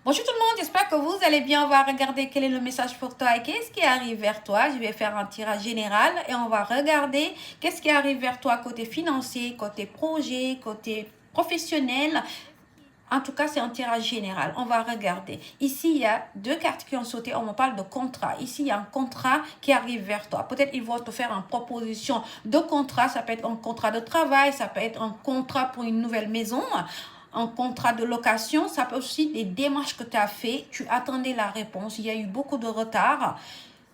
Bonjour tout le monde, j'espère que vous allez bien. On va regarder quel est le message pour toi et qu'est-ce qui arrive vers toi. Je vais faire un tirage général et on va regarder qu'est-ce qui arrive vers toi côté financier, côté projet, côté professionnel. En tout cas, c'est un tirage général. On va regarder. Ici, il y a deux cartes qui ont sauté. On me parle de contrat. Ici, il y a un contrat qui arrive vers toi. Peut-être ils vont te faire une proposition de contrat. Ça peut être un contrat de travail. Ça peut être un contrat pour une nouvelle maison. Un contrat de location. Ça peut aussi des démarches que tu as fait. Tu attendais la réponse. Il y a eu beaucoup de retard.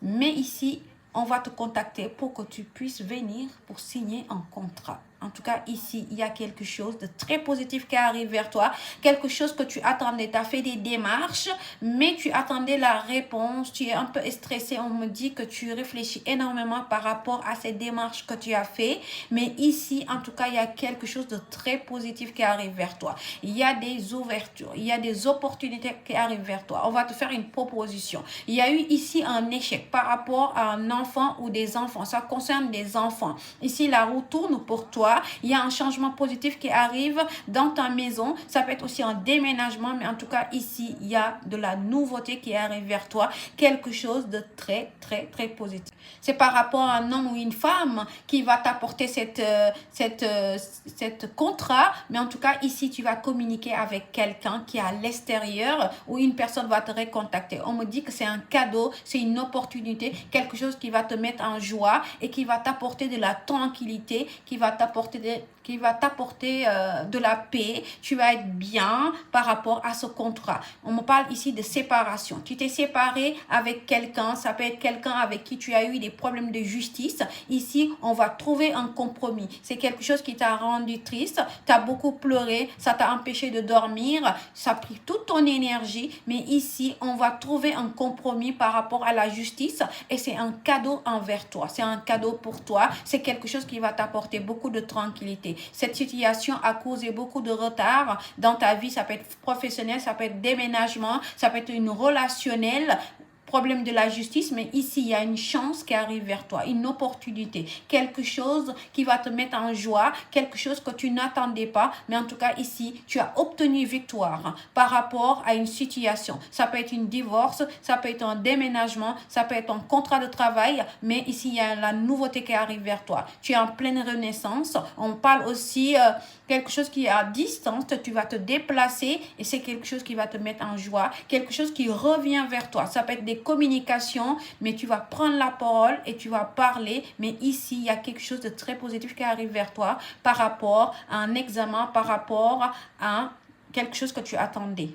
Mais ici, on va te contacter pour que tu puisses venir pour signer un contrat. En tout cas, ici, il y a quelque chose de très positif qui arrive vers toi. Quelque chose que tu attendais. Tu as fait des démarches, mais tu attendais la réponse. Tu es un peu stressé. On me dit que tu réfléchis énormément par rapport à ces démarches que tu as fait. Mais ici, en tout cas, il y a quelque chose de très positif qui arrive vers toi. Il y a des ouvertures. Il y a des opportunités qui arrivent vers toi. On va te faire une proposition. Il y a eu ici un échec par rapport à un enfant ou des enfants. Ça concerne des enfants. Ici, la roue tourne pour toi. Il y a un changement positif qui arrive dans ta maison. Ça peut être aussi un déménagement, mais en tout cas, ici, il y a de la nouveauté qui arrive vers toi. Quelque chose de très, très, très positif. C'est par rapport à un homme ou une femme qui va t'apporter cette contrat, mais en tout cas, ici, tu vas communiquer avec quelqu'un qui est à l'extérieur ou une personne va te recontacter. On me dit que c'est un cadeau, c'est une opportunité, quelque chose qui va te mettre en joie et qui va t'apporter de la tranquillité, qui va t'apporter de la paix. Tu vas être bien par rapport à ce contrat. On me parle ici de séparation. Tu t'es séparé avec quelqu'un. Ça peut être quelqu'un avec qui tu as eu des problèmes de justice. Ici, on va trouver un compromis. C'est quelque chose qui t'a rendu triste. Tu as beaucoup pleuré. Ça t'a empêché de dormir. Ça a pris toute ton énergie. Mais ici, on va trouver un compromis par rapport à la justice. Et c'est un cadeau envers toi. C'est un cadeau pour toi. C'est quelque chose qui va t'apporter beaucoup de tranquillité. Cette situation a causé beaucoup de retard dans ta vie. Ça peut être professionnel, ça peut être déménagement, ça peut être une relationnelle, problème de la justice, mais ici, il y a une chance qui arrive vers toi, une opportunité, quelque chose qui va te mettre en joie, quelque chose que tu n'attendais pas, mais en tout cas, ici, tu as obtenu victoire par rapport à une situation. Ça peut être une divorce, ça peut être un déménagement, ça peut être un contrat de travail, mais ici, il y a la nouveauté qui arrive vers toi. Tu es en pleine renaissance. On parle aussi quelque chose qui est à distance, tu vas te déplacer et c'est quelque chose qui va te mettre en joie, quelque chose qui revient vers toi. Ça peut être des communications, mais tu vas prendre la parole et tu vas parler, mais ici, il y a quelque chose de très positif qui arrive vers toi par rapport à un examen, par rapport à quelque chose que tu attendais.